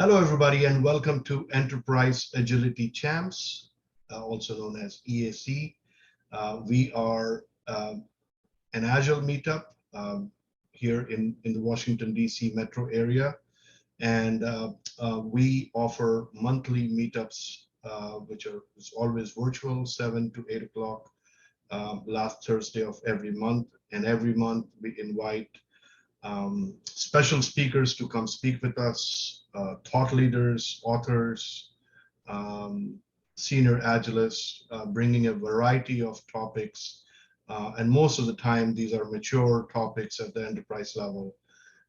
Hello, everybody, and welcome to Enterprise Agility Champs, also known as EAC. We are an Agile meetup here in the Washington, D.C. metro area, and we offer monthly meetups, which are always virtual, 7 to 8 o'clock, last Thursday of every month. And every month we invite special speakers to come speak with us, thought leaders, authors, um, senior agilists, bringing a variety of topics. And most of the time, these are mature topics at the enterprise level.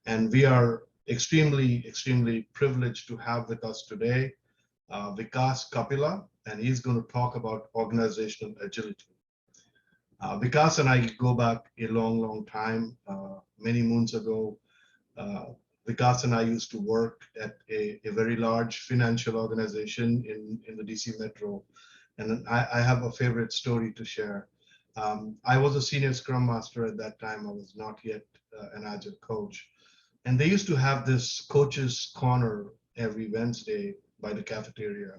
And we are extremely privileged to have with us today Vikas Kapila, and he's going to talk about organizational agility. Vikas and I go back a long time. Many moons ago, uh, Vikas and I used to work at a very large financial organization in the DC Metro. And I have a favorite story to share. I was a senior Scrum Master at that time. I was not yet an Agile coach. And they used to have this coach's corner every Wednesday by the cafeteria.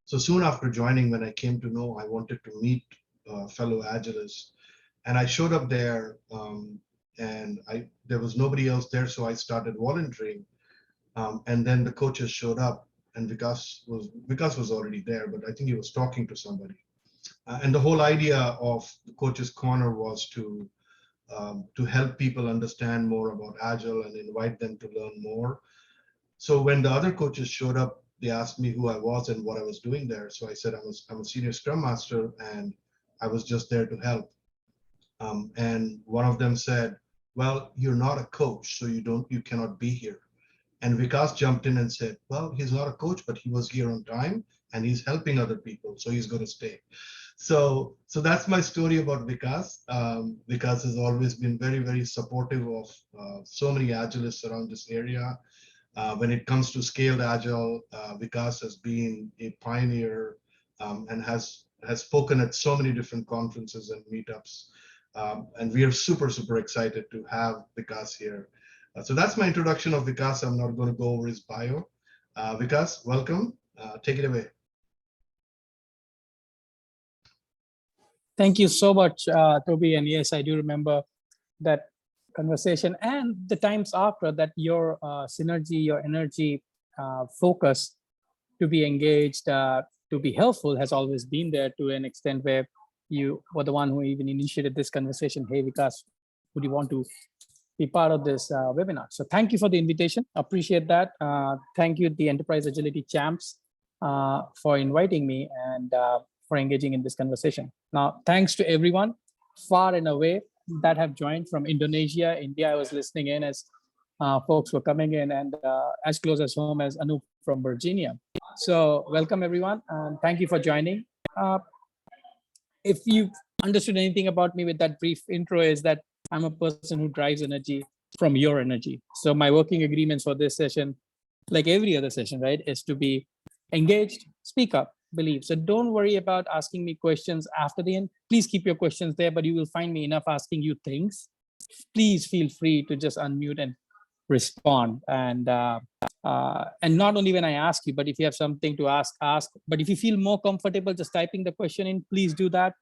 So soon after joining, when I came to know I wanted to meet fellow Agilists, and I showed up there, and there was nobody else there, so I started volunteering. And then the coaches showed up, and Vikas was already there, but I think he was talking to somebody. And the whole idea of the coaches' corner was to help people understand more about Agile and invite them to learn more. So when the other coaches showed up, they asked me who I was and what I was doing there. So I said I'm a senior Scrum Master, and I was just there to help. And one of them said, "Well, you're not a coach, so you cannot be here." And Vikas jumped in and said, "Well, he's not a coach, but he was here on time, and he's helping other people, so he's going to stay." So that's my story about Vikas. Vikas has always been very supportive of so many Agilists around this area. When it comes to scaled Agile, Vikas has been a pioneer and has spoken at so many different conferences and meetups. And we are super excited to have Vikas here. So that's my introduction of Vikas. I'm not going to go over his bio. Vikas, welcome. Take it away. Thank you so much, Toby. And yes, I do remember that conversation and the times after that. Your synergy, your energy, focus to be engaged, to be helpful has always been there, to an extent where you were the one who even initiated this conversation. Hey, Vikas, would you want to be part of this webinar? So thank you for the invitation. Appreciate that. Thank you, the Enterprise Agility Champs, for inviting me and for engaging in this conversation. Now, thanks to everyone far and away that have joined from Indonesia, India. I was listening in as folks were coming in, and as close as home as Anup from Virginia. So welcome everyone, and thank you for joining. If you've understood anything about me with that brief intro, is that I'm a person who drives energy from your energy. So my working agreements for this session, like every other session, right, is to be engaged, speak up, believe. So don't worry about asking me questions after the end. Please keep your questions there, but you will find me enough asking you things. Please feel free to just unmute and respond. And not only when I ask you, but if you have something to ask. But if you feel more comfortable just typing the question in, please do that.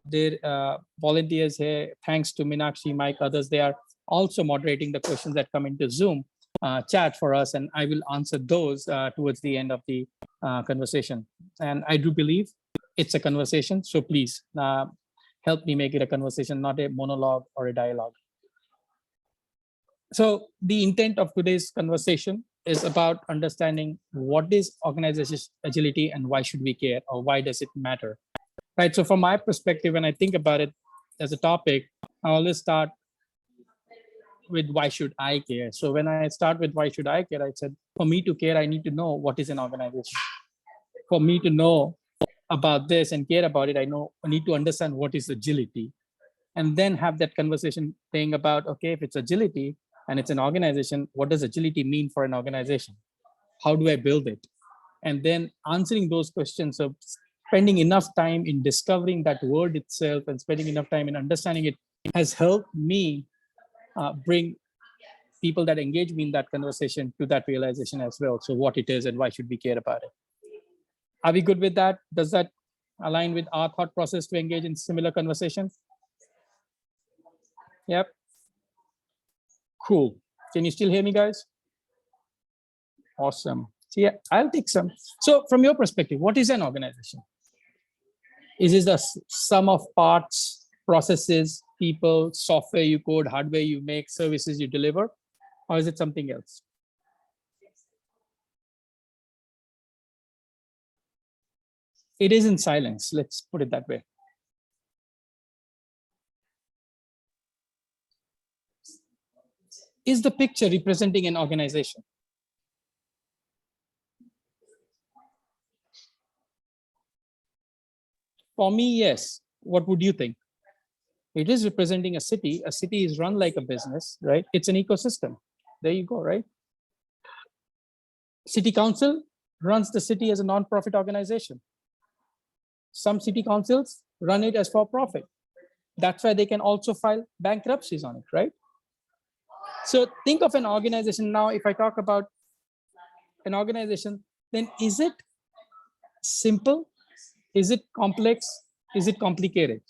There volunteers here, thanks to Meenakshi, Mike, others, they are also moderating the questions that come into Zoom chat for us, and I will answer those towards the end of the conversation. And I do believe it's a conversation, so please help me make it a conversation, not a monologue or a dialogue. So the intent of today's conversation is about understanding what is organizational agility and why should we care, or why does it matter, right? So from my perspective, when I think about it as a topic, I always start with why should I care. So when I start with why should I care, I said, for me to care, I need to know what is an organization. For me to know about this and care about it, I need to understand what is agility, and then have that conversation saying about, okay, if it's agility and it's an organization, what does agility mean for an organization? How do I build it? And then answering those questions of spending enough time in discovering that word itself and spending enough time in understanding it has helped me bring people that engage me in that conversation to that realization as well. So what it is and why should we care about it? Are we good with that? Does that align with our thought process to engage in similar conversations? Yep. Cool. Can you still hear me, guys? Awesome. So yeah, I'll take some. So from your perspective, what is an organization? Is it the sum of parts, processes, people, software you code, hardware you make, services you deliver, or is it something else? It is in silence. Let's put it that way. Is the picture representing an organization? For me, yes. What would you think? It is representing a city. A city is run like a business, right? It's an ecosystem. There you go, right? City council runs the city as a non-profit organization. Some city councils run it as for profit. That's why they can also file bankruptcies on it, right? So think of an organization now. If I talk about an organization, then is it simple? Is it complex? Is it complicated?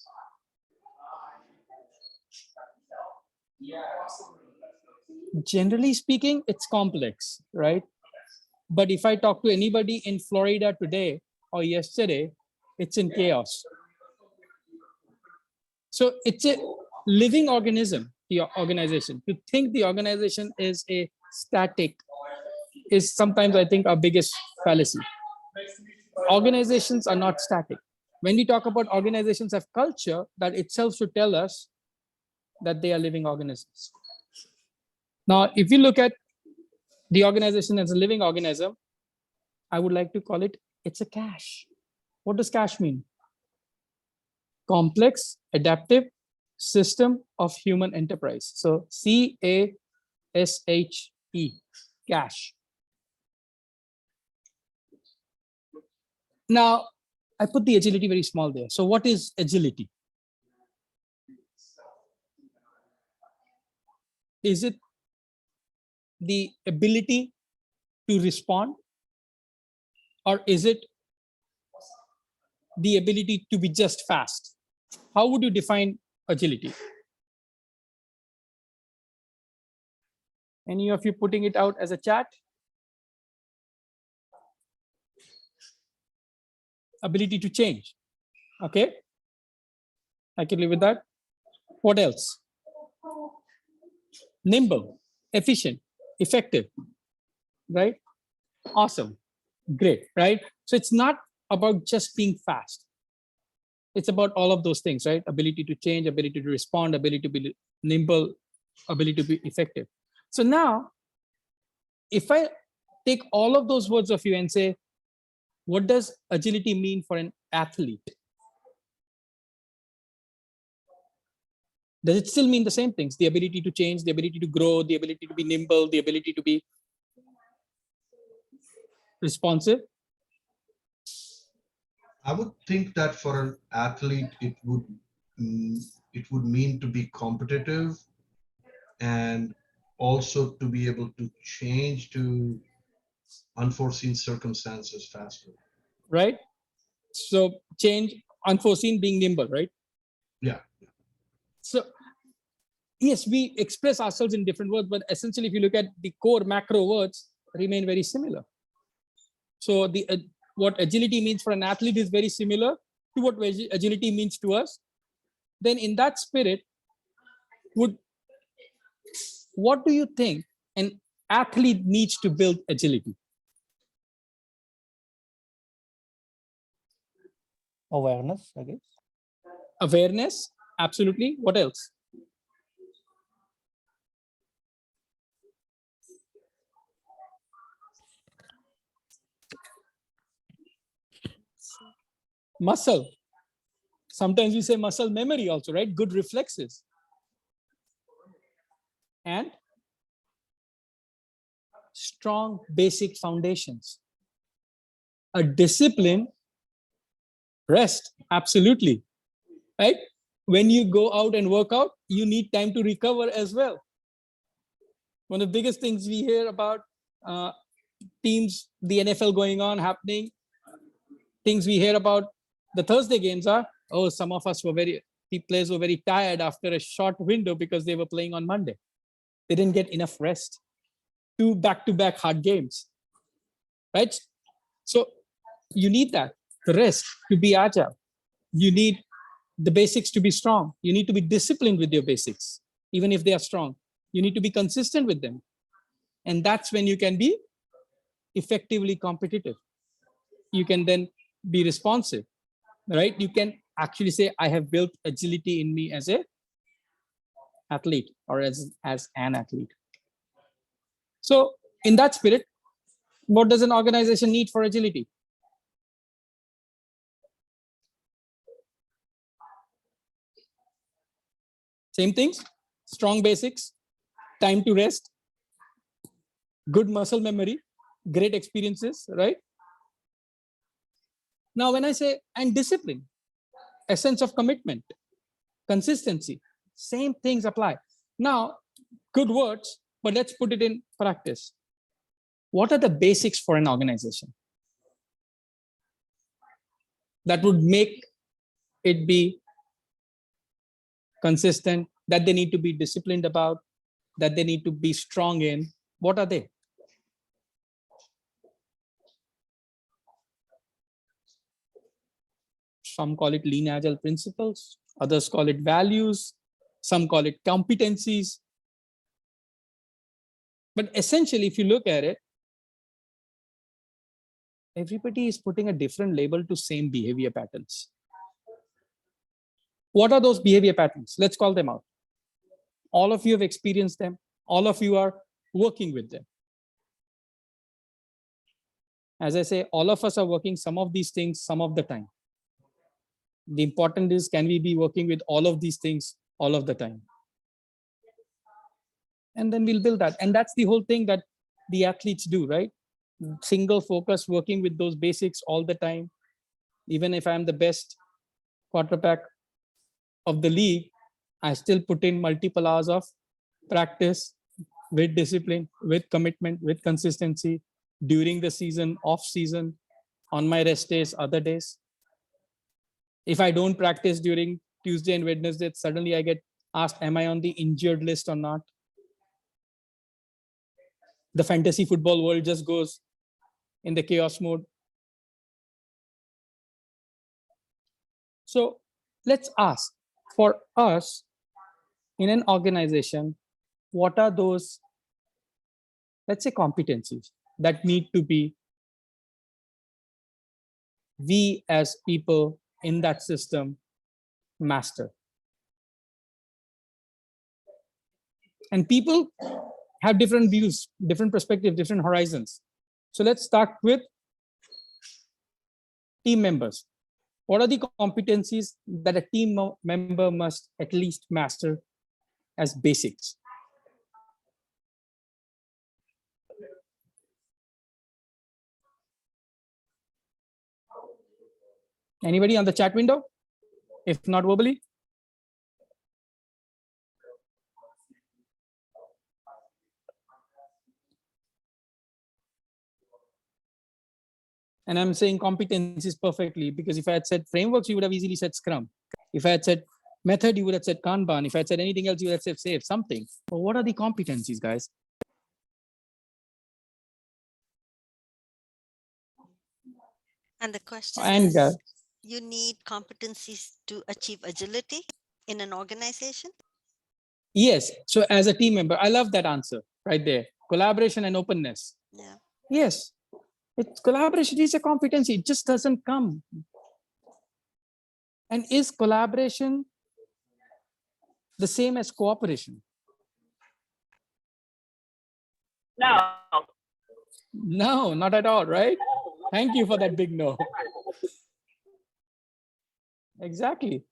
Generally speaking, it's complex, right? But if I talk to anybody in Florida today or yesterday, it's in chaos. So it's a living organism, the organization. To think the organization is a static is sometimes, I think, our biggest fallacy. Organizations are not static. When we talk about organizations have culture, that itself should tell us that they are living organisms. Now, if you look at the organization as a living organism, I would like to call it, it's a cache. What does cache mean? Complex, adaptive system of human enterprise. So CASHE, cache. Now, I put the agility very small there. So what is agility? Is it the ability to respond? Or is it the ability to be just fast? How would you define agility? Any of you putting it out as a chat? Ability to change. Okay. I can live with that. What else? Nimble, efficient, effective, right? Awesome. Great, right? So it's not about just being fast. It's about all of those things, right? Ability to change, ability to respond, ability to be nimble, ability to be effective. So now, if I take all of those words of you and say, what does agility mean for an athlete? Does it still mean the same things? The ability to change, the ability to grow, the ability to be nimble, the ability to be responsive? I would think that for an athlete, it would mean to be competitive and also to be able to change to unforeseen circumstances faster. Right? So change, unforeseen, being nimble, right? Yeah. So yes, we express ourselves in different words, but essentially, if you look at the core macro words, remain very similar. So the what agility means for an athlete is very similar to what agility means to us. Then in that spirit, what do you think an athlete needs to build agility? Awareness, I guess. Awareness, absolutely. What else? Muscle. Sometimes we say muscle memory also, right? Good reflexes. And strong basic foundations. A discipline, rest, absolutely, right? When you go out and work out, you need time to recover as well. One of the biggest things we hear about uh, teams, the NFL going on, happening, things we hear about the Thursday games are, oh, some of us were the players were very tired after a short window because they were playing on Monday. They didn't get enough rest. 2 back-to-back hard games, right? So you need that, the rest to be agile. You need the basics to be strong. You need to be disciplined with your basics, even if they are strong. You need to be consistent with them. And that's when you can be effectively competitive. You can then be responsive, right? You can actually say, I have built agility in me as a athlete or as an athlete. So in that spirit, what does an organization need for agility? Same things, strong basics, time to rest, good muscle memory, great experiences, right? Now, when I say, and discipline, a sense of commitment, consistency, same things apply. Now, good words, but let's put it in practice. What are the basics for an organization that would make it be consistent, that they need to be disciplined about, that they need to be strong in? What are they? Some call it lean agile principles, others call it values, some call it competencies. But essentially, if you look at it, everybody is putting a different label to same behavior patterns. What are those behavior patterns? Let's call them out. All of you have experienced them. All of you are working with them. As I say, all of us are working some of these things some of the time. The important is, can we be working with all of these things all of the time? And then we'll build that. And that's the whole thing that the athletes do, right? Single focus, working with those basics all the time. Even if I'm the best quarterback of the league, I still put in multiple hours of practice with discipline, with commitment, with consistency during the season, off season, on my rest days, other days. If I don't practice during Tuesday and Wednesday, suddenly I get asked, am I on the injured list or not? The fantasy football world just goes in the chaos mode. So let's ask, for us in an organization, what are those, let's say, competencies that need to be we as people in that system master? And people have different views, different perspectives, different horizons. So let's start with team members. What are the competencies that a team member must at least master as basics? Anybody on the chat window? If not verbally? And I'm saying competencies perfectly, because if I had said frameworks, you would have easily said Scrum. If I had said method, you would have said Kanban. If I had said anything else, you would have said SAFe, something. But what are the competencies, guys? And the question And is, you need competencies to achieve agility in an organization? yes, so as a team member, I love that answer right there. Collaboration and openness. Yeah. Yes, it's collaboration is a competency. It just doesn't come. And is collaboration the same as cooperation? No. No, not at all, right? Thank you for that big no. Exactly.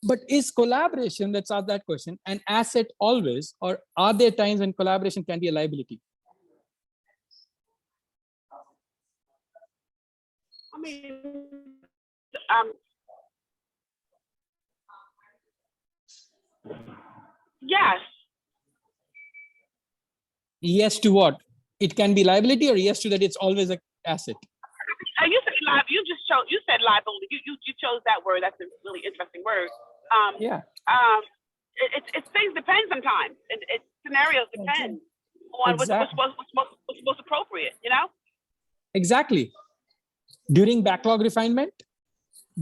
But is collaboration, let's ask that question, an asset always, or are there times when collaboration can be a liability? I mean, yes. Yes to what? It can be liability, or yes to that it's always an asset. You said you just chose. You said liability. You chose that word. That's a really interesting word. Yeah. It things depend sometimes. It scenarios depend on what's most appropriate. You know. Exactly. During backlog refinement,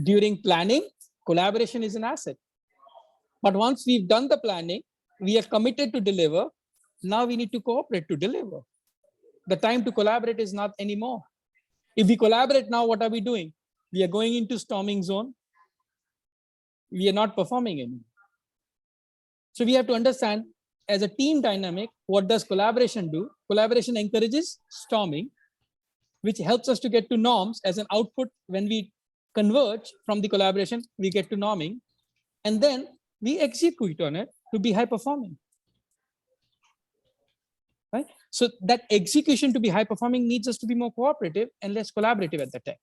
during planning, collaboration is an asset. But once we've done the planning, we are committed to deliver. Now we need to cooperate to deliver. The time to collaborate is not anymore. If we collaborate now, what are we doing? We are going into storming zone. We are not performing anymore. So we have to understand, as a team dynamic, what does collaboration do? Collaboration encourages storming, which helps us to get to norms as an output. When we converge from the collaboration, we get to norming, and then we execute on it to be high performing. Right? So that execution to be high performing needs us to be more cooperative and less collaborative at that time.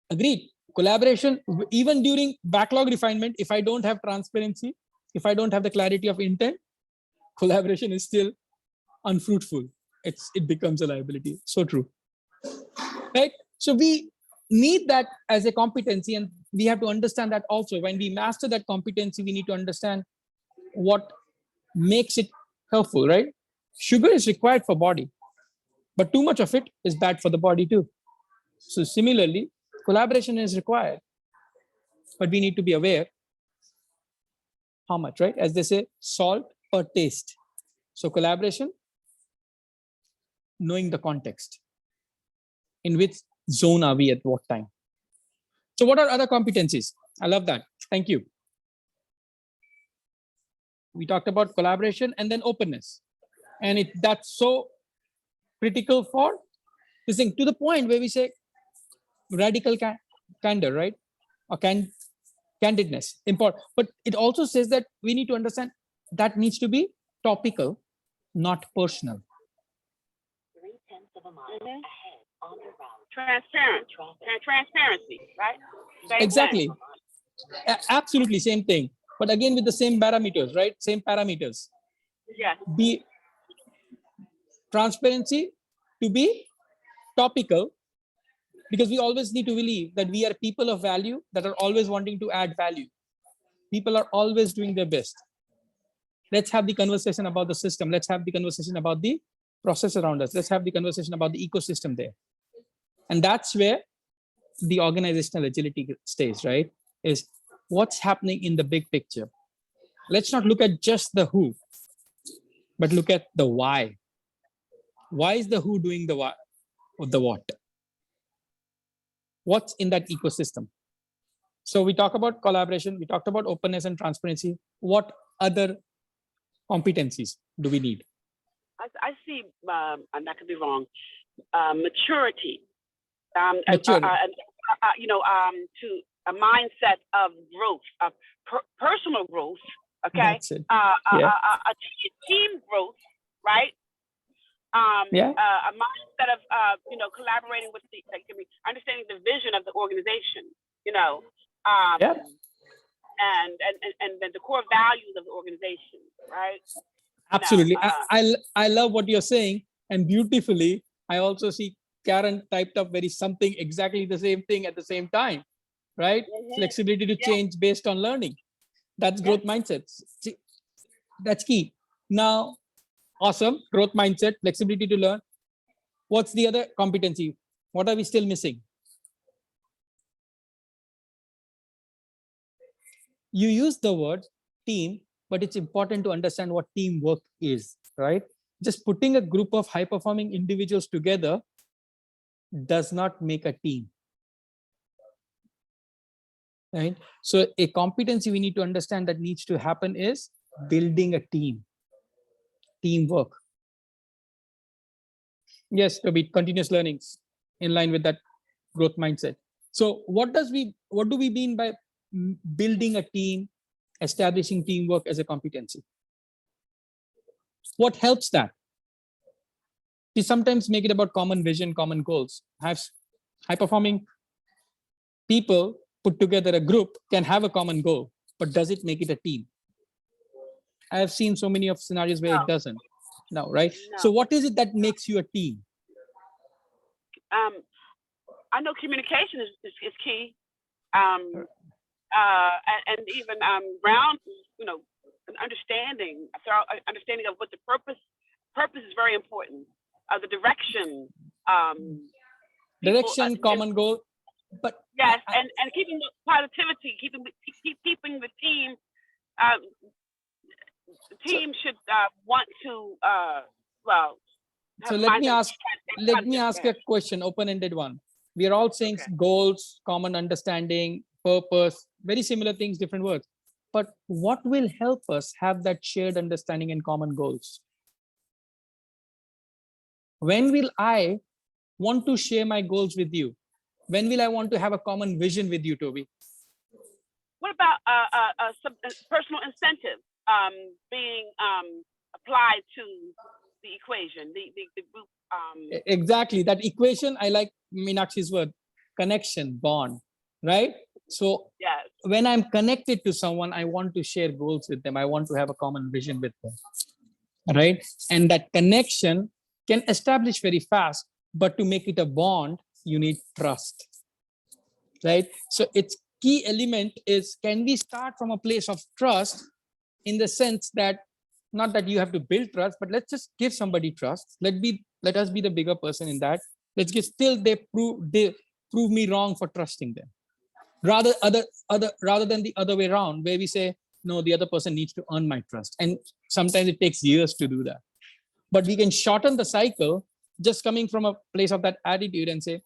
Agreed. Collaboration, even during backlog refinement, if I don't have transparency, if I don't have the clarity of intent, collaboration is still unfruitful. It becomes a liability. So true. Right? So we need that as a competency, and we have to understand that also. When we master that competency, we need to understand what makes it helpful, right? Sugar is required for body, but too much of it is bad for the body too. So similarly, collaboration is required, but we need to be aware how much, right? As they say, salt or taste. So collaboration, knowing the context. In which zone are we at what time? So what are other competencies? I love that. Thank you. We talked about collaboration and then openness. And that's so critical for this thing, to the point where we say radical candor, right? Or candidness, important. But it also says that we need to understand that needs to be topical, not personal. Transparency, right? Same Exactly. thing. Absolutely same thing. But again, with the same parameters, right? Same parameters. Yes. Be transparency to be topical, because we always need to believe that we are people of value that are always wanting to add value. People are always doing their best. Let's have the conversation about the system. Let's have the conversation about the process around us. Let's have the conversation about the ecosystem there. And that's where the organizational agility stays, right? Is what's happening in the big picture. Let's not look at just the who, but look at the why. Why is the who doing the why or the what? What's in that ecosystem? So we talk about collaboration, we talked about openness and transparency. What other competencies do we need? I see, and I could be wrong, maturity. Maturity. To a mindset of growth, of personal growth, okay? That's it. A team growth, right? A mindset of, collaborating with understanding the vision of the organization, and the core values of the organization, right? Absolutely. I love what you're saying, and beautifully, I also see Karen typed up something exactly the same thing at the same time, right? Mm-hmm. Flexibility to change based on learning. That's growth mindset. See, that's key. Now, awesome, growth mindset, flexibility to learn. What's the other competency? What are we still missing? You use the word team, but it's important to understand what teamwork is, right? Just putting a group of high-performing individuals together does not make a team, right? So a competency we need to understand that needs to happen is building a team, teamwork. Yes, to be continuous learnings in line with that growth mindset. So what do we mean by building a team, establishing teamwork as a competency? What helps that? We sometimes make it about common vision, common goals. Have high-performing people put together a group can have a common goal, but does it make it a team? I have seen so many of scenarios where it doesn't. No, right? No. So what is it that makes you a team? I know communication is key. And even round, you know, an understanding, understanding of what the purpose is very important. The direction, Direction, common goal, but yes, and keeping the positivity, keeping the team. The team should want to well. So let me ask a question, open-ended one. We are all saying goals, common understanding, purpose, very similar things, different words. But what will help us have that shared understanding and common goals? When will I want to share my goals with you? When will I want to have a common vision with you, Toby? What about some personal incentive being applied to the equation, the group? Exactly, that equation, I like Meenakshi's word, connection, bond, right? So yes. When I'm connected to someone, I want to share goals with them. I want to have a common vision with them, right? And that connection can establish very fast, but to make it a bond, you need trust, right? So its key element is, can we start from a place of trust, in the sense that not that you have to build trust, but let's just give somebody trust. Let us be the bigger person in that. Let's give till they prove me wrong for trusting them. Rather than the other way around, where we say, no, the other person needs to earn my trust. And sometimes it takes years to do that. But we can shorten the cycle just coming from a place of that attitude and say,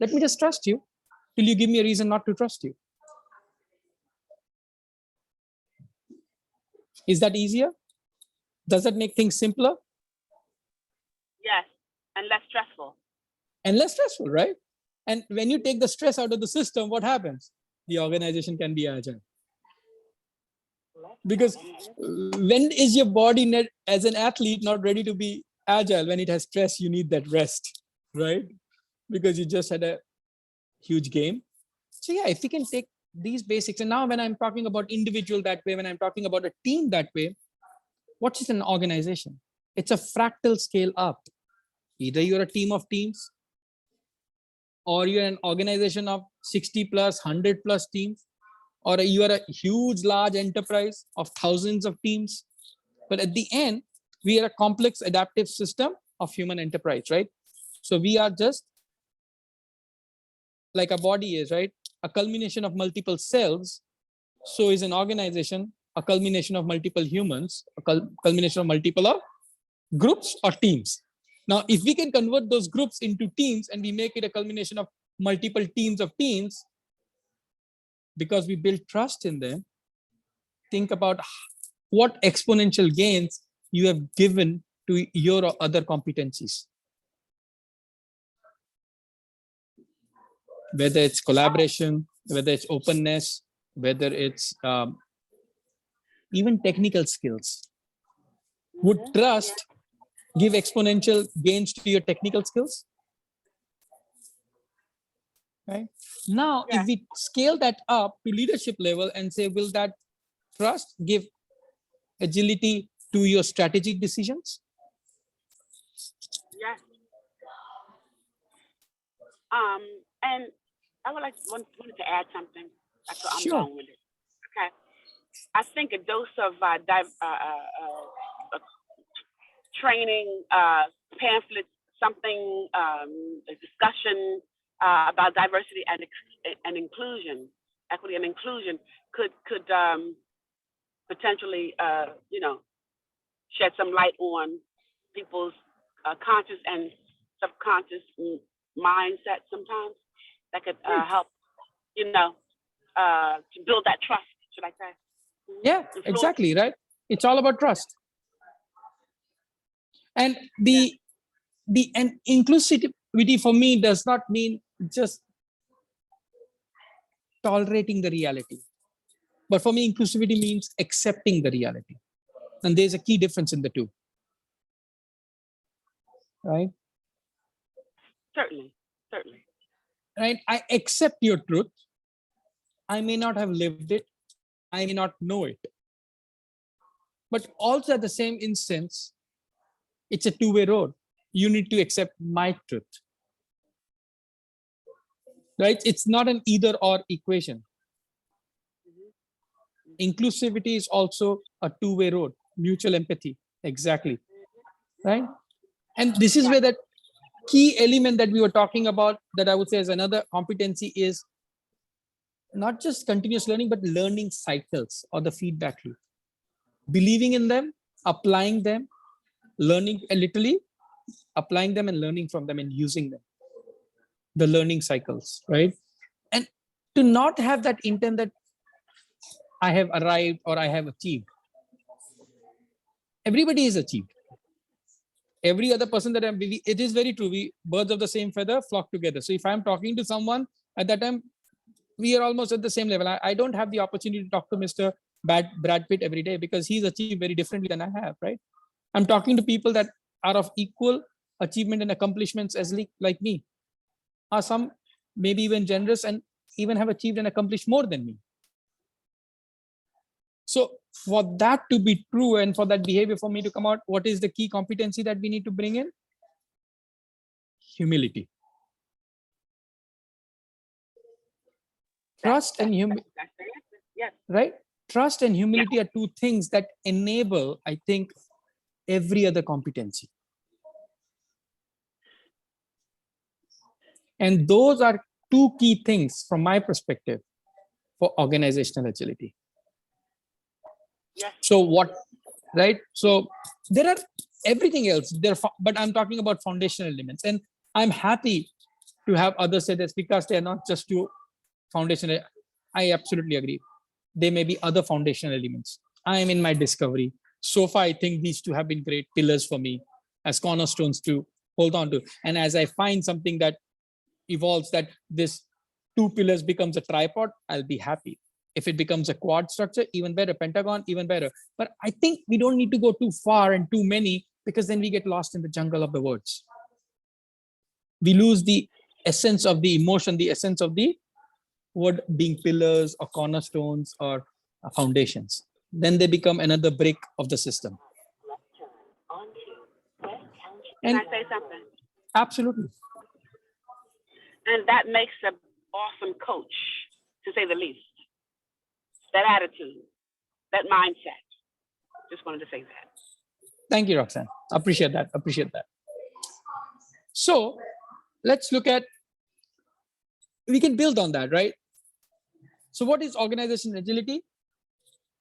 let me just trust you till you give me a reason not to trust you. Is that easier? Does that make things simpler? Yes, and less stressful. And less stressful, right? And when you take the stress out of the system, what happens? The organization can be agile. Because when is your body as an athlete not ready to be agile? When it has stress, you need that rest, right? Because you just had a huge game. So yeah, if we can take these basics, and now when I'm talking about individual that way, when I'm talking about a team that way, what is an organization? It's a fractal scale up. Either you're a team of teams, or you're an organization of 60 plus, 100 plus teams, or you are a huge, large enterprise of thousands of teams. But at the end, we are a complex adaptive system of human enterprise, right? So we are just like a body is, right? A culmination of multiple cells. So is an organization a culmination of multiple humans, a culmination of multiple groups or teams. Now, if we can convert those groups into teams and we make it a culmination of multiple teams of teams, because we build trust in them, think about what exponential gains you have given to your other competencies. Whether it's collaboration, whether it's openness, whether it's even technical skills. Would trust give exponential gains to your technical skills? Right? Now, if we scale that up to leadership level and say, will that trust give agility to your strategic decisions? Yes. And I would wanted to add something. That's what I'm going with it. Okay. I think a dose of training, pamphlets, something, a discussion about diversity and inclusion, equity and inclusion could potentially, shed some light on people's conscious and subconscious mindset sometimes that could help, to build that trust, should I say? Yeah, exactly, right? It's all about trust. And the inclusivity for me does not mean just tolerating the reality. But for me, inclusivity means accepting the reality. And there's a key difference in the two. Right? Certainly. Right? I accept your truth. I may not have lived it. I may not know it. but also at the same instance, it's a two-way road. You need to accept my truth, right? It's not an either or equation. Inclusivity is also a two-way road, mutual empathy. Exactly, right? And this is where that key element that we were talking about, that I would say is another competency, is not just continuous learning, but learning cycles or the feedback loop. Believing in them, applying them, learning, literally applying them and learning from them and using them. The learning cycles, right? And to not have that intent that I have arrived or I have achieved. Everybody is achieved. Every other person that I'm with, it is very true. We birds of the same feather flock together. So if I'm talking to someone at that time, we are almost at the same level. I don't have the opportunity to talk to Mr. Brad Pitt every day because he's achieved very differently than I have, right? I'm talking to people that are of equal achievement and accomplishments as like me. Are some maybe even generous and even have achieved and accomplished more than me. So for that to be true and for that behavior for me to come out, what is the key competency that we need to bring in? Humility. Trust and humility, right? Trust and humility are two things that enable, I think, every other competency. And those are two key things from my perspective for organizational agility. So what, right? So there are everything else there, but I'm talking about foundational elements, and I'm happy to have others say this because they are not just two foundational. I absolutely agree. There may be other foundational elements. I am in my discovery. So far, I think these two have been great pillars for me as cornerstones to hold on to. And as I find something that evolves, that this two pillars becomes a tripod, I'll be happy. If it becomes a quad structure, even better. Pentagon, even better. But I think we don't need to go too far and too many, because then we get lost in the jungle of the words. We lose the essence of the emotion, the essence of the word being pillars or cornerstones or foundations. Then they become another brick of the system. Can I say something? Absolutely. And that makes an awesome coach, to say the least. That attitude, that mindset. Just wanted to say that. Thank you, Roxanne. Appreciate that. Appreciate that. So let's look at, we can build on that, right? So what is organizational agility?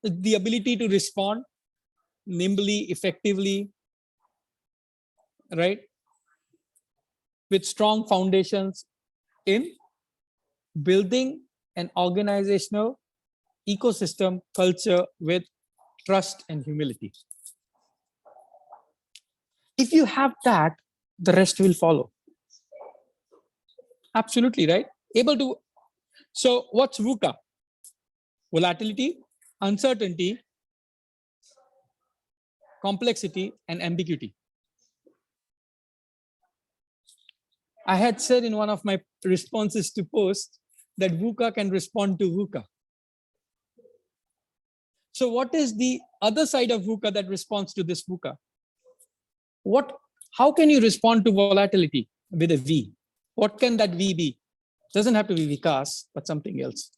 The ability to respond nimbly, effectively, right? With strong foundations in building an organizational ecosystem culture with trust and humility. If you have that, the rest will follow. Absolutely, right? Able to. So what's VUCA? Volatility, uncertainty, complexity, and ambiguity. I had said in one of my responses to post that VUCA can respond to VUCA. So what is the other side of VUCA that responds to this VUCA? How can you respond to volatility with a V? What can that V be? Doesn't have to be Vikas, but something else.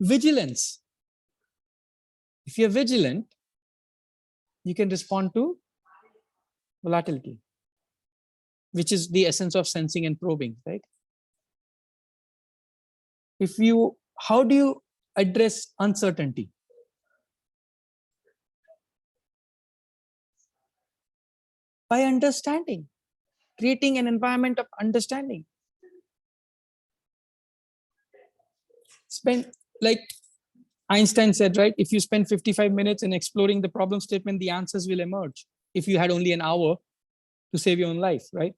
Vigilance. If you're vigilant, you can respond to volatility, which is the essence of sensing and probing, right? How do you address uncertainty? By understanding, creating an environment of understanding. Like Einstein said, right? If you spend 55 minutes in exploring the problem statement, the answers will emerge. If you had only an hour to save your own life, right?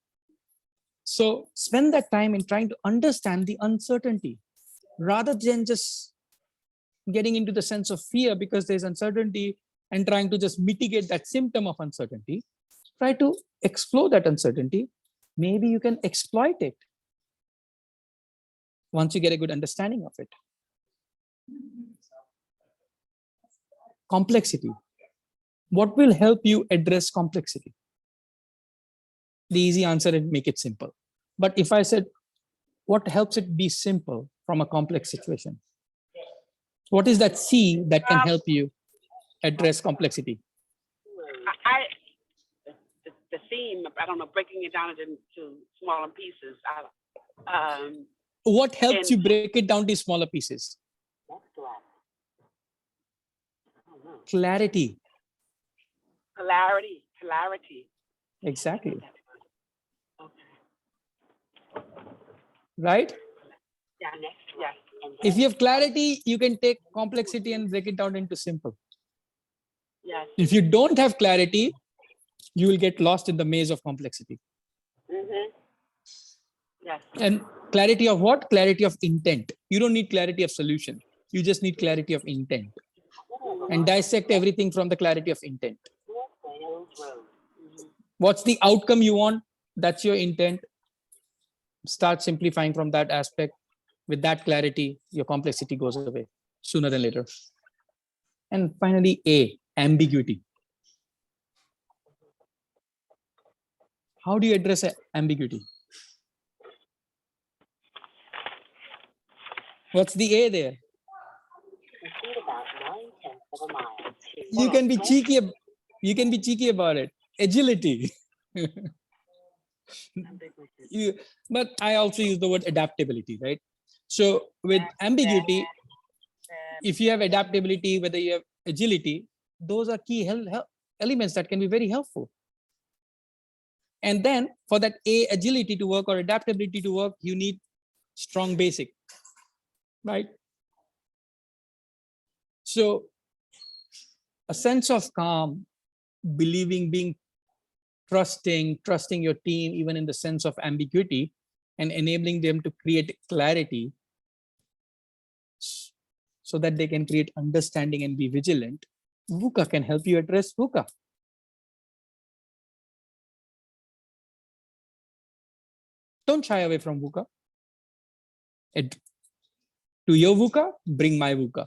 So spend that time in trying to understand the uncertainty rather than just getting into the sense of fear because there's uncertainty and trying to just mitigate that symptom of uncertainty. Try to explore that uncertainty. Maybe you can exploit it once you get a good understanding of it. complexity. What will help you address complexity? The easy answer is make it simple. But if I said, what helps it be simple from a complex situation? What is that C that can help you address complexity? The theme, I don't know, breaking it down into smaller pieces. What helps and- you break it down to smaller pieces? Clarity. Clarity. Exactly. Okay. Right? Yeah, yes. If you have clarity, you can take complexity and break it down into simple. Yes. If you don't have clarity, you will get lost in the maze of complexity. Mm-hmm. Yes. And clarity of what? Clarity of intent. You don't need clarity of solution. You just need clarity of intent. And dissect everything from the clarity of intent. What's the outcome you want? That's your intent. Start simplifying from that aspect. With that clarity, your complexity goes away sooner than later. And finally, A, ambiguity. How do you address ambiguity? What's the A there? You can be cheeky. You can be cheeky about it. Agility. But I also use the word adaptability, right? So with ambiguity, if you have adaptability, whether you have agility, those are key elements that can be very helpful. And then for that agility to work or adaptability to work, you need strong basic, right? So a sense of calm, believing, being trusting your team, even in the sense of ambiguity, and enabling them to create clarity so that they can create understanding and be vigilant. VUCA can help you address VUCA. Don't shy away from VUCA. To your VUCA, bring my VUCA.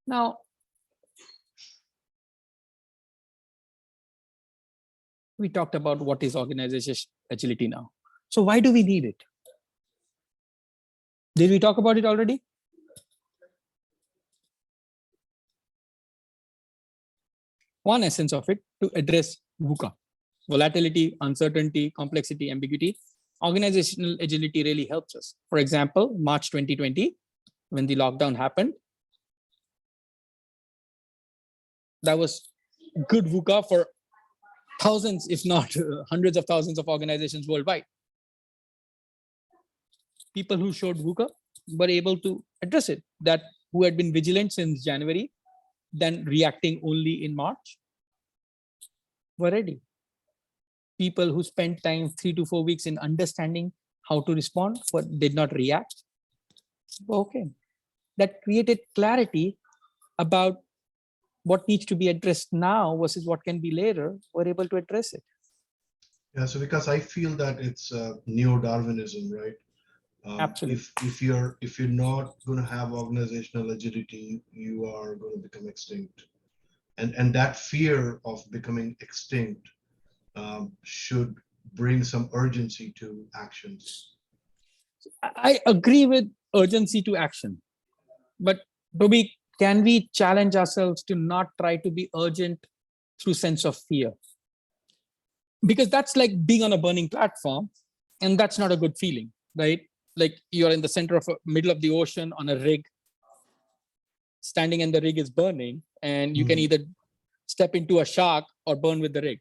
Now, we talked about what is organizational agility now. So why do we need it? Did we talk about it already? One essence of it to address VUCA, volatility, uncertainty, complexity, ambiguity. Organizational agility really helps us. For example, March 2020, when the lockdown happened, that was good VUCA for thousands, if not hundreds of thousands of organizations worldwide. People who showed VUCA were able to address it, that who had been vigilant since January, then reacting only in March, were ready. People who spent time 3 to 4 weeks in understanding how to respond, but did not react. Okay. That created clarity about what needs to be addressed now versus what can be later. We're able to address it. Yeah, so because I feel that it's neo-Darwinism, right? Absolutely. If you're not going to have organizational agility, you are going to become extinct, and that fear of becoming extinct should bring some urgency to actions. I agree with urgency to action, but can we challenge ourselves to not try to be urgent through sense of fear? Because that's like being on a burning platform, and that's not a good feeling, right? Like you're in the center of middle of the ocean on a rig, standing and the rig is burning, and you can either step into a shark or burn with the rig.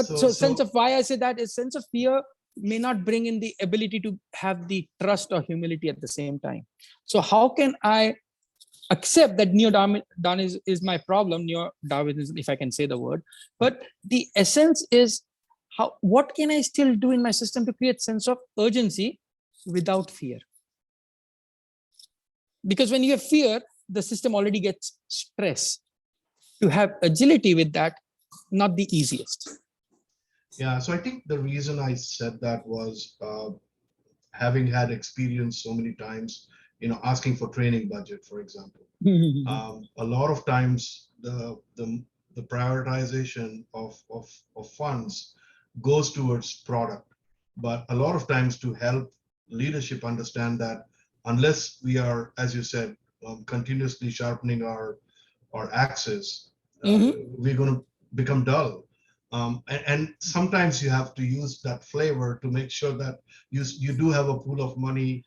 So sense of why I say that is sense of fear may not bring in the ability to have the trust or humility at the same time. So how can I accept that neo-Darwinism is my problem, neo-Darwinism, if I can say the word, but the essence is what can I still do in my system to create sense of urgency without fear? Because when you have fear, the system already gets stress. To have agility with that, not the easiest. Yeah, so I think the reason I said that was having had experience so many times, asking for training budget, for example. A lot of times the prioritization of funds goes towards product, but a lot of times to help leadership understand that unless we are, as you said, continuously sharpening our axes, we're going to become dull. And sometimes you have to use that flavor to make sure that you do have a pool of money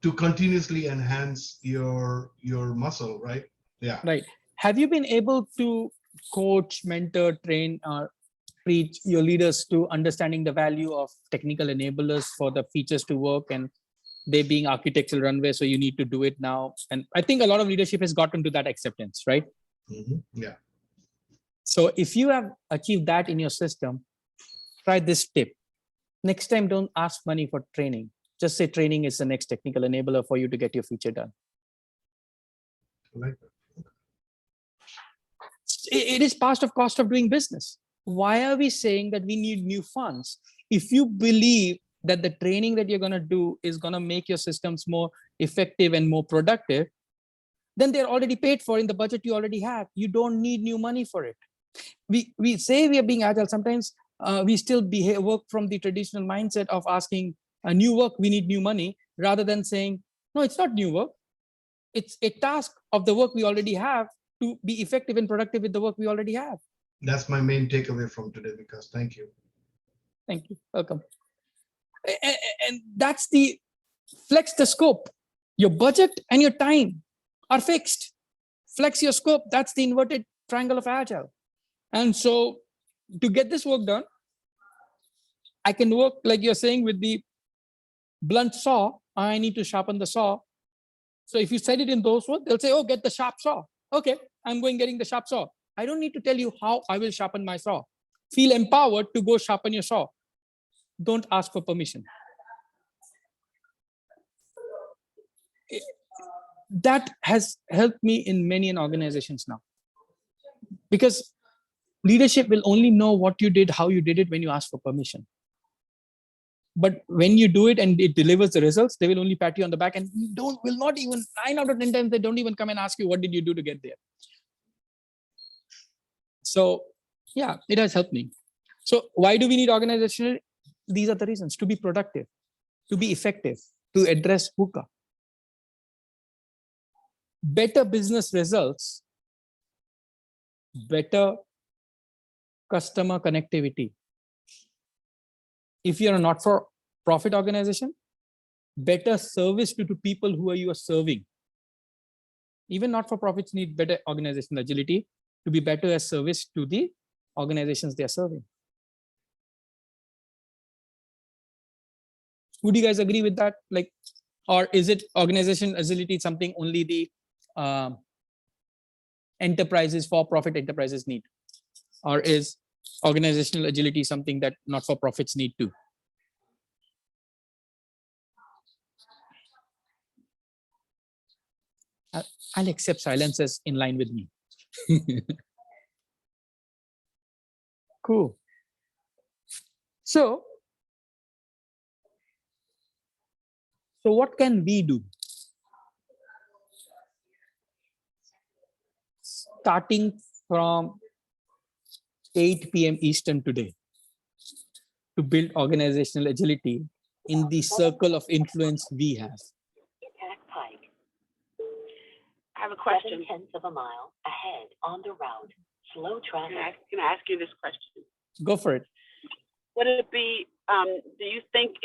to continuously enhance your muscle, right? Yeah. Right. Have you been able to coach, mentor, train, or preach your leaders to understanding the value of technical enablers for the features to work, and they being architectural runway, so you need to do it now? And I think a lot of leadership has gotten to that acceptance, right? Yeah. So if you have achieved that in your system, try this tip. Next time, don't ask money for training. Just say training is the next technical enabler for you to get your feature done. I like that. It is part of cost of doing business. Why are we saying that we need new funds? If you believe that the training that you're going to do is going to make your systems more effective and more productive, then they're already paid for in the budget you already have. You don't need new money for it. We say we are being agile. Sometimes we still work from the traditional mindset of asking a new work, we need new money, rather than saying, no, it's not new work. It's a task of the work we already have to be effective and productive with the work we already have. That's my main takeaway from today, because thank you. Thank you. Welcome. And that's the flex the scope. Your budget and your time are fixed. Flex your scope. That's the inverted triangle of agile. And so to get this work done, I can work, like you're saying, with the blunt saw. I need to sharpen the saw. So if you said it in those words, they'll say, oh, get the sharp saw. Okay, I'm getting the sharp saw. I don't need to tell you how I will sharpen my saw. Feel empowered to go sharpen your saw. Don't ask for permission. That has helped me in many organizations now. Because leadership will only know what you did, how you did it when you ask for permission. But when you do it and it delivers the results, they will only pat you on the back, and will not even, 9 out of 10 times, they don't even come and ask you, what did you do to get there? So yeah, it has helped me. So why do we need organizational? These are the reasons: to be productive, to be effective, to address VUCA. Better business results, better customer connectivity. If you're a not-for-profit organization, better service to people who you are serving. Even not-for-profits need better organizational agility to be better as service to the organizations they are serving. Would you guys agree with that? Like, or is it organizational agility something only the enterprises, for-profit enterprises need? Or is organizational agility something that not-for-profits need too? I'll accept silence as in line with me. Cool. So what can we do? Starting from 8 p.m. Eastern today, to build organizational agility in the circle of influence we have. Pike, I have a question. 7/10 of a mile ahead on the route. Slow traffic. Can I ask you this question? Go for it. Would it be, do you think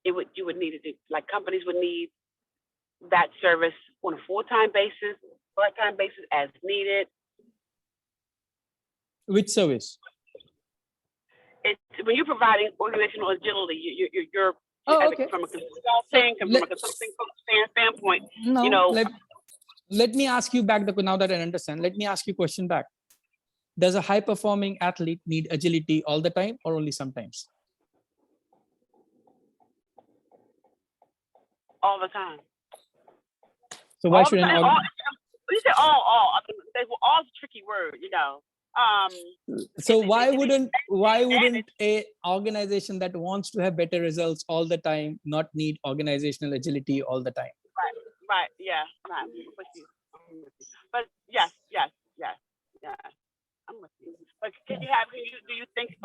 you would need it, like companies would need that service on a full-time basis, part-time basis, as needed? Which service? It's when you're providing organizational agility, you're Oh, okay. from a consulting, from a consulting standpoint, No, you know. let me ask you back, now that I understand, let me ask you a question back. Does a high-performing athlete need agility all the time or only sometimes? All the time. So why All should the an time. org- You say all. I mean, all is a tricky word, you know. So it- why it- wouldn't a organization that wants to have better results all the time not need organizational agility all the time? Right, yeah, right. I'm with you. But yes, yes, yes, yes. I'm with you. But do you think,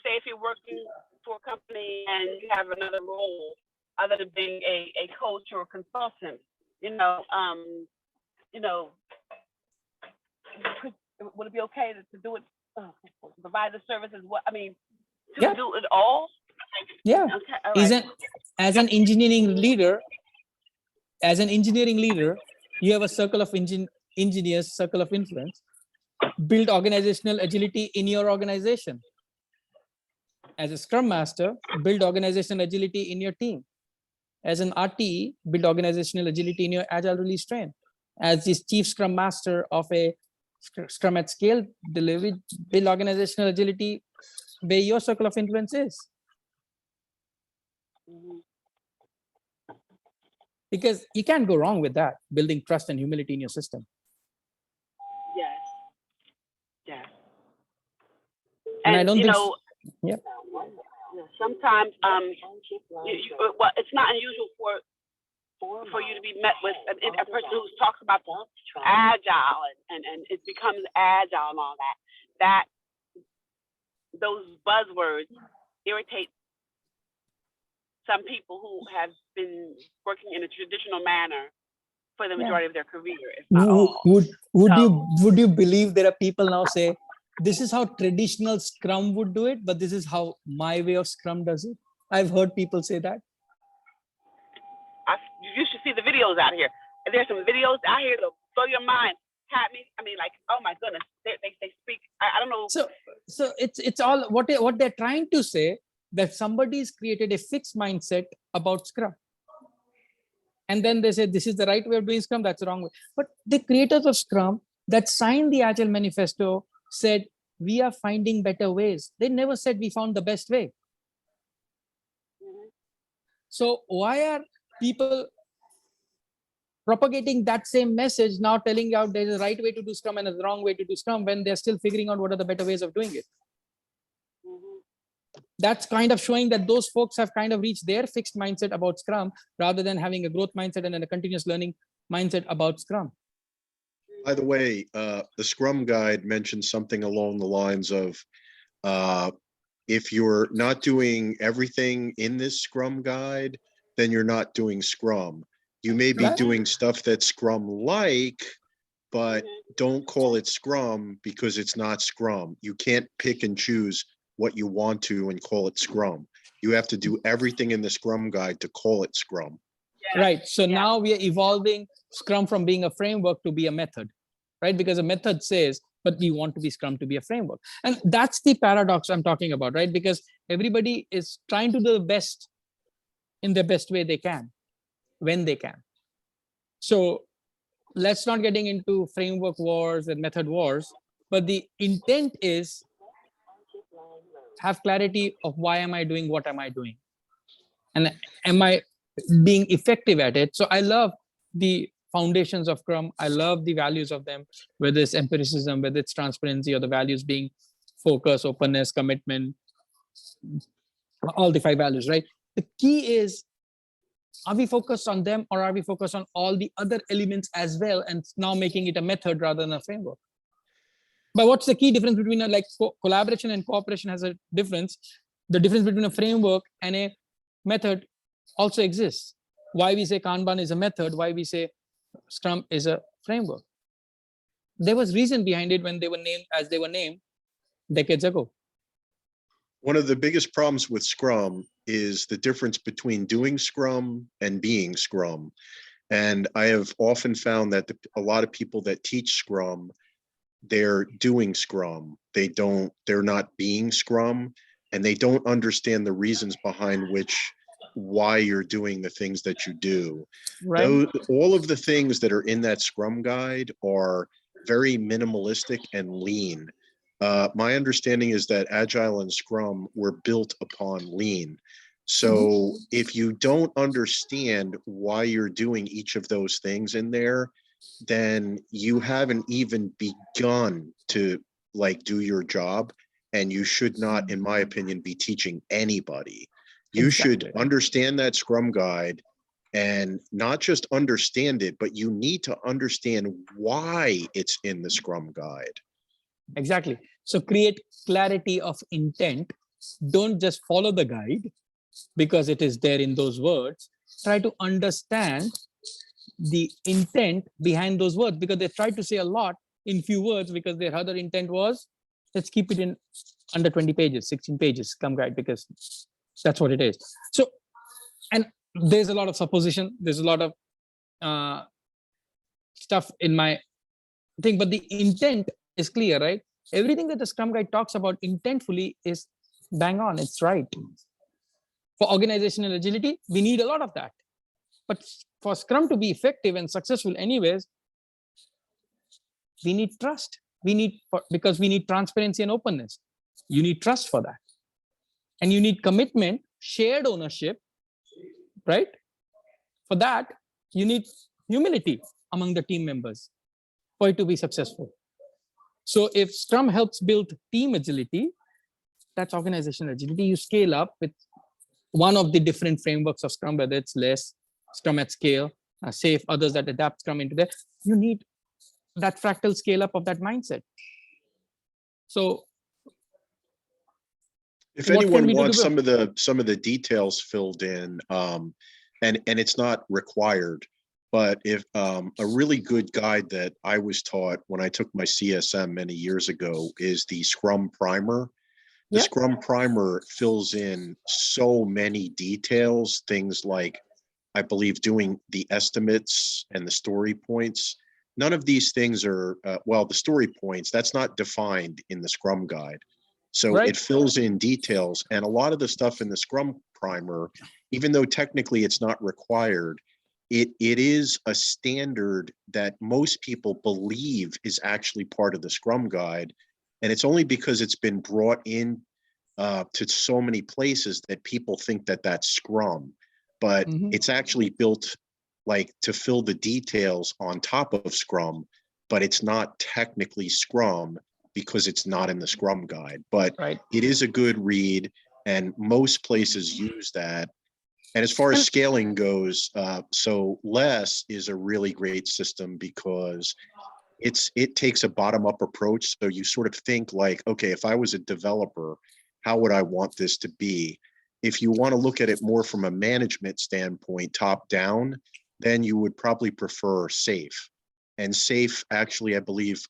say if you're working for a company and you have another role other than being a coach or a consultant, you know, would it be okay to do it, provide the services? What I mean, to Yeah. do it all? Yeah. Okay, all right. As an engineering leader, you have a circle of engineers, circle of influence. Build organizational agility in your organization. As a scrum master, build organizational agility in your team. As an RTE, build organizational agility in your agile release train. As the chief scrum master of a scrum at scale delivery, build organizational agility where your circle of influence is. Mhm. Because you can't go wrong with that, building trust and humility in your system. Yes. Yes. And I And don't you think, know, yeah. sometimes well, it's not unusual for you to be met with a person who talks about agile and it becomes agile and all that those buzzwords irritate some people who have been working in a traditional manner for the majority of their career, if not all. Would you believe there are people now say, this is how traditional Scrum would do it, but this is how my way of Scrum does it? I've heard people say that. You should see the videos out here. There's some videos out here that'll blow your mind. I mean, like, oh my goodness, they speak. I don't know. So it's all what they're trying to say, that somebody's created a fixed mindset about Scrum. And then they say, this is the right way of doing Scrum, that's the wrong way. But the creators of Scrum that signed the Agile Manifesto said, we are finding better ways. They never said we found the best way. So why are people propagating that same message now, telling you out there's a right way to do Scrum and a wrong way to do Scrum, when they're still figuring out what are the better ways of doing it? That's kind of showing that those folks have kind of reached their fixed mindset about Scrum rather than having a growth mindset and a continuous learning mindset about Scrum. By the way, the Scrum Guide mentions something along the lines of, if you're not doing everything in this Scrum Guide, then you're not doing Scrum. You may be Right. doing stuff that's Scrum-like, but don't call it Scrum because it's not Scrum. You can't pick and choose what you want to and call it Scrum. You have to do everything in the Scrum Guide to call it Scrum. Right. So now we are evolving Scrum from being a framework to be a method, right? Because a method says, but we want to be Scrum to be a framework. And that's the paradox I'm talking about, right? Because everybody is trying to do the best in the best way they can, when they can. So let's not getting into framework wars and method wars, but the intent is have clarity of why am I doing what am I doing, and am I being effective at it. So I love the foundations of Scrum. I love the values of them, whether it's empiricism, whether it's transparency, or the values being focus, openness, commitment, all the 5 values, right? The key is, are we focused on them or are we focused on all the other elements as well, and now making it a method rather than a framework? But what's the key difference between collaboration and cooperation has a difference. The difference between a framework and a method also exists. Why we say Kanban is a method, why we say Scrum is a framework. There was reason behind it when they were named as they were named decades ago. One of the biggest problems with Scrum is the difference between doing Scrum and being Scrum. And I have often found that a lot of people that teach Scrum, they're doing Scrum. They're not being Scrum, and they don't understand the reasons behind why you're doing the things that you do. Right. All of the things that are in that Scrum Guide are very minimalistic and lean. My understanding is that Agile and Scrum were built upon lean. So if you don't understand why you're doing each of those things in there, then you haven't even begun to like do your job, and you should not, in my opinion, be teaching anybody. You should Exactly. understand that Scrum guide, and not just understand it, but you need to understand why it's in the Scrum guide. Exactly. So create clarity of intent. Don't just follow the guide because it is there in those words. Try to understand the intent behind those words, because they try to say a lot in few words, because their other intent was, let's keep it in under 20 pages, 16 pages, Scrum guide, because that's what it is. So, and there's a lot of supposition. There's a lot of stuff in my thing, but the intent is clear, right? Everything that the Scrum guide talks about intentfully is bang on. It's right. For organizational agility, we need a lot of that. But for Scrum to be effective and successful anyways, we need trust. Because we need transparency and openness. You need trust for that. And you need commitment, shared ownership, right? For that, you need humility among the team members for it to be successful. So if Scrum helps build team agility, that's organizational agility. You scale up with one of the different frameworks of Scrum, whether it's less, Scrum at scale, safe, others that adapt Scrum into that. You need that fractal scale up of that mindset. So If what can anyone we do to wants build? some of the details filled in, and it's not required, but if a really good guide that I was taught when I took my CSM many years ago is the Scrum Primer. The Yeah. Scrum Primer fills in so many details, things like, I believe, doing the estimates and the story points. None of these things are, well, the story points, that's not defined in the Scrum guide. So Right. it fills in details, and a lot of the stuff in the Scrum Primer, even though technically it's not required, it is a standard that most people believe is actually part of the Scrum guide. And it's only because it's been brought in to so many places that people think that that's Scrum, but Mhm. it's actually built like to fill the details on top of Scrum, but it's not technically Scrum because it's not in the Scrum guide. But Right. it is a good read, and most places use that. And as far as And- scaling goes, so less is a really great system because it takes a bottom-up approach. So you sort of think like, okay, if I was a developer, how would I want this to be? If you want to look at it more from a management standpoint, top down, then you would probably prefer SAFe. And SAFe actually, I believe,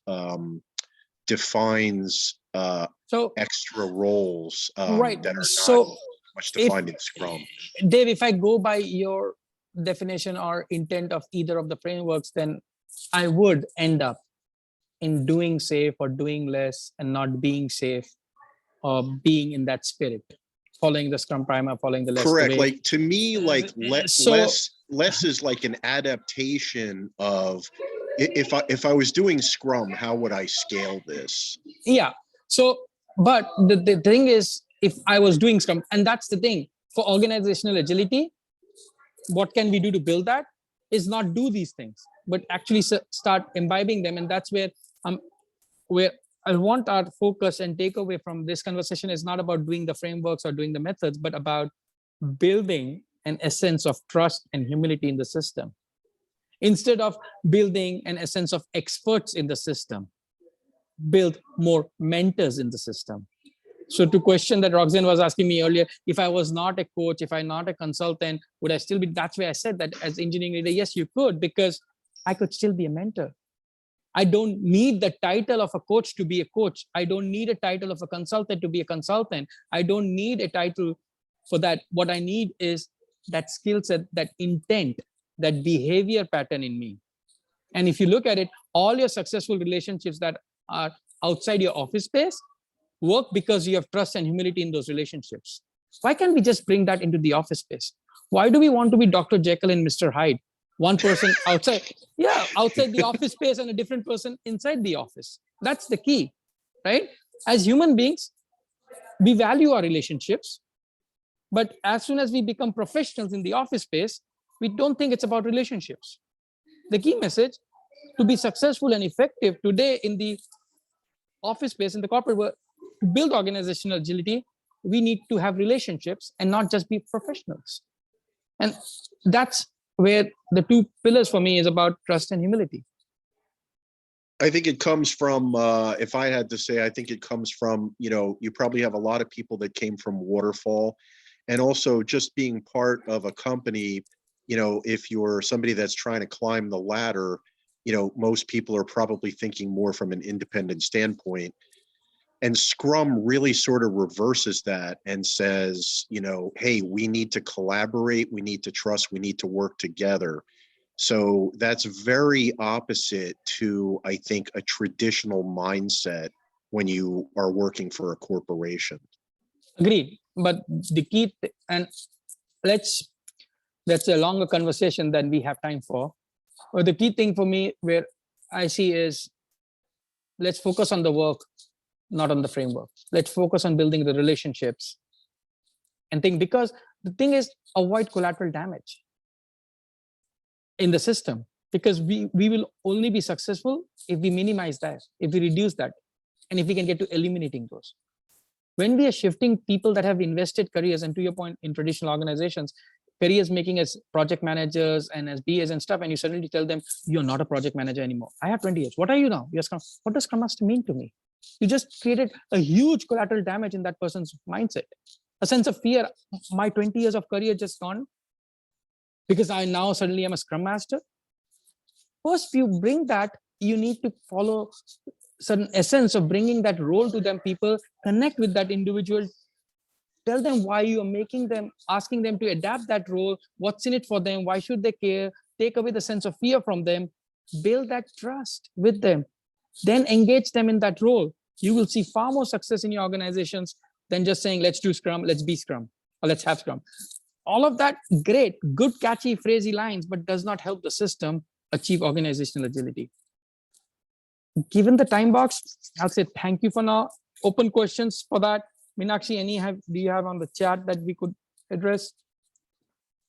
defines So, extra roles right. that are not So much if defined in Scrum. Dave, if I go by your definition or intent of either of the frameworks, then I would end up in doing safe or doing less and not being safe, or being in that spirit, following the Scrum Primer, following the less. Correct. The way. Like to me, like So less is like an adaptation of if I was doing Scrum, how would I scale this? yeah. So, but the thing is, if I was doing Scrum, and that's the thing for organizational agility, what can we do to build that? Is not do these things, but actually start imbibing them, and that's where I want our focus and takeaway from this conversation is not about doing the frameworks or doing the methods, but about building an essence of trust and humility in the system. Instead of building an essence of experts in the system, build more mentors in the system. So to question that Roxanne was asking me earlier, if I was not a coach, if I'm not a consultant, would I still be? That's why I said that as engineering leader, yes, you could, because I could still be a mentor. I don't need the title of a coach to be a coach. I don't need a title of a consultant to be a consultant. I don't need a title for that. What I need is that skill set, that intent, that behavior pattern in me. And if you look at it, all your successful relationships that are outside your office space work because you have trust and humility in those relationships. Why can't we just bring that into the office space? Why do we want to be Dr. Jekyll and Mr. Hyde? One person outside, outside the office space and a different person inside the office. That's the key, right? As human beings, we value our relationships, but as soon as we become professionals in the office space, we don't think it's about relationships. The key message to be successful and effective today in the office space in the corporate world, to build organizational agility, we need to have relationships and not just be professionals. And that's where the two pillars for me is about trust and humility. I think it comes from, if I had to say, I think it comes from, you probably have a lot of people that came from waterfall, and also just being part of a company. If you're somebody that's trying to climb the ladder, most people are probably thinking more from an independent standpoint. And Scrum really sort of reverses that and says, hey, we need to collaborate, we need to trust, we need to work together. So that's very opposite to, I think, a traditional mindset when you are working for a corporation. Agreed. But the key, and that's a longer conversation than we have time for. But the key thing for me where I see is, let's focus on the work, not on the framework. Let's focus on building the relationships and think, because the thing is, avoid collateral damage in the system, because we will only be successful if we minimize that, if we reduce that, and if we can get to eliminating those. When we are shifting people that have invested careers, and to your point, in traditional organizations, careers making as project managers and as BAs and stuff, and you suddenly tell them, you're not a project manager anymore. I have 20 years. What are you now? You're Scrum. What does Scrum Master mean to me? You just created a huge collateral damage in that person's mindset. A sense of fear. My 20 years of career just gone because I now suddenly am a Scrum Master. First, you bring that, you need to follow certain essence of bringing that role to them. People connect with that individual. Tell them why you are making them, asking them to adapt that role, what's in it for them, why should they care, take away the sense of fear from them, build that trust with them, then engage them in that role. You will see far more success in your organizations than just saying, let's do Scrum, let's be Scrum, or let's have Scrum. All of that, great, good, catchy, phrasy lines, but does not help the system achieve organizational agility. Given the time box, I'll say thank you for now. Open questions for that. Meenakshi, do you have on the chat that we could address?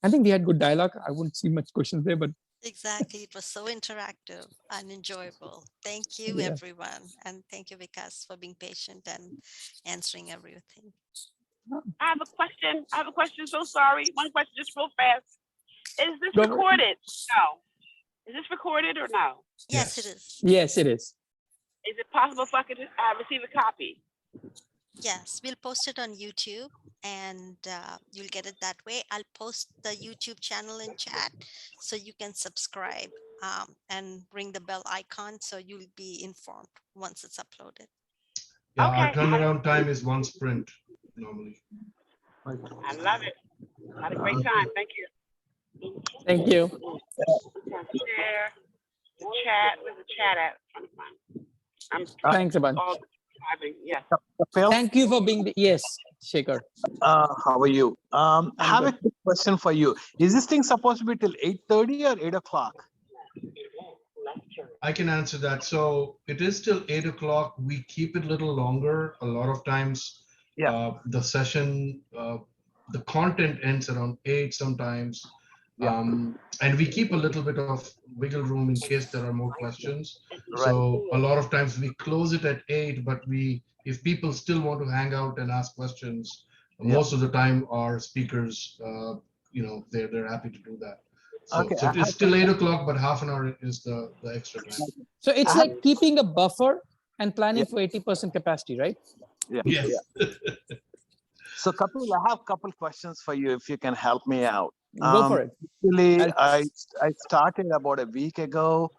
I think we had good dialogue. I wouldn't see much questions there, but Exactly. It was so interactive and enjoyable. Thank you, Yeah. everyone. And thank you, Vikas, for being patient and answering everything. I have a question. So sorry. One question, just real fast. Is this Go ahead. recorded? No. Is this recorded or no? Yes, it is. yes, it is. Is it possible if I could receive a copy? Yes, we'll post it on YouTube, and you'll get it that way. I'll post the YouTube channel in chat so you can subscribe and ring the bell icon so you'll be informed once it's uploaded. Yeah, our Okay. turnaround time is one sprint normally. I love it. Had a great time. Thank you. Thank you. Share the chat. Where's the chat at? I'm Thanks a bunch. all driving. Yes. Kapil, Thank you for being yes, Shekhar. how are you? I have a good. quick question for you. Is this thing supposed to be till 8:30 or 8 o'clock? I can answer that. So it is till 8 o'clock. We keep it a little longer. A lot of times, Yeah. the session, the content ends around 8 sometimes. Yeah. And we keep a little bit of wiggle room in case there are more questions. Right. So a lot of times we close it at 8, but if people still want to hang out and ask questions, most of the time our speakers, they're happy to do that. So, Okay, so it's still 8 o'clock, but half an hour is the extra time. So it's I like keeping a buffer and planning for 80% capacity, right? Yeah. Yes. So Kapil, I have a couple questions for you if you can help me out. Go for it. Actually, I'll- I started about a week ago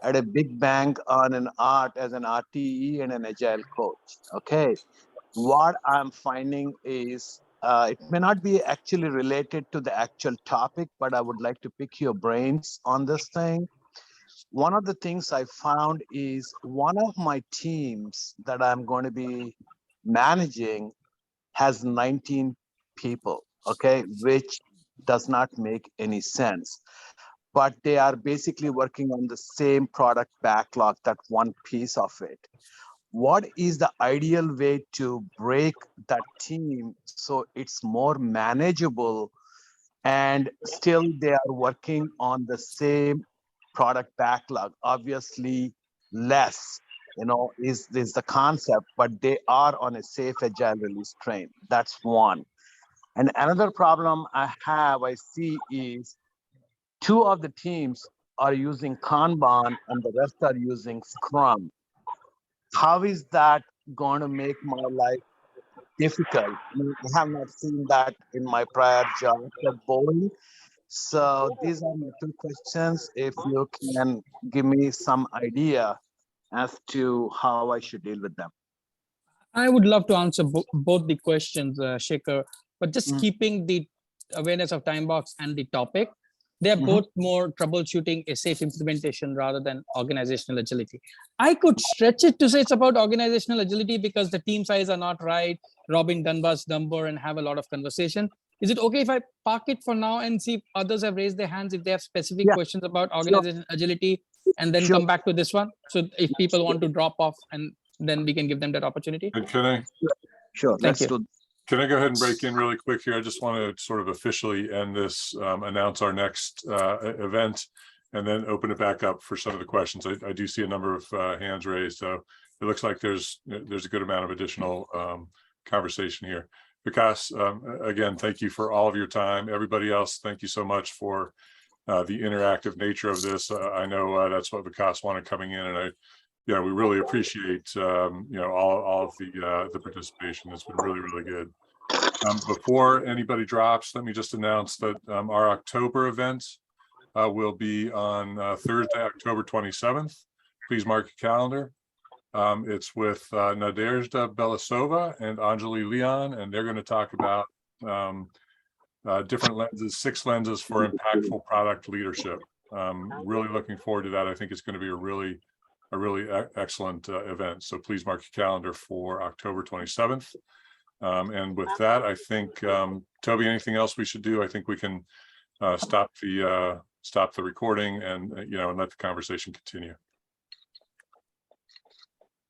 at a big bank on an art as an RTE and an agile coach. Okay. What I'm finding is it may not be actually related to the actual topic, but I would like to pick your brains on this thing. One of the things I found is one of my teams that I'm going to be managing has 19 people, okay, which does not make any sense. But they are basically working on the same product backlog, that one piece of it. What is the ideal way to break that team so it's more manageable and still they are working on the same product backlog, obviously less, is the concept, but they are on a safe agile release train. That's one. And another problem I see is 2 of the teams are using Kanban and the rest are using Scrum. How is that going to make my life difficult? I have not seen that in my prior job at Boeing. So these are my 2 questions. If you can give me some idea as to how I should deal with them. I would love to answer both the questions, Shekhar, but just Mm. keeping the awareness of time box and the topic, they're Mhm. both more troubleshooting a safe implementation rather than organizational agility. I could stretch it to say it's about organizational agility because the team size are not right, robbing Dunbar's number and have a lot of conversation. Is it okay if I park it for now and see if others have raised their hands if they have specific Yeah, questions about sure. organizational agility and then Sure. come back to this one? So if people want to drop off and then we can give them that opportunity. And can I Sure. Thank Let's you. do. go ahead and break in really quick here? I just want to sort of officially end this, announce our next event, and then open it back up for some of the questions. I do see a number of hands raised, so it looks like there's a good amount of additional conversation here. Vikas, again, thank you for all of your time. Everybody else, thank you so much for the interactive nature of this. I know that's what Vikas wanted coming in, and we really appreciate all of the participation. It's been really, really good. Before anybody drops, let me just announce that our October event will be on Thursday, October 27th. Please mark your calendar. It's with Nadezhda Belasova and Anjali Leon, and they're going to talk about different lenses, 6 lenses for impactful product leadership. Really looking forward to that. I think it's going to be a really excellent event. So please mark your calendar for October 27th. And with that, I think, Toby, anything else we should do? I think we can stop the recording and and let the conversation continue.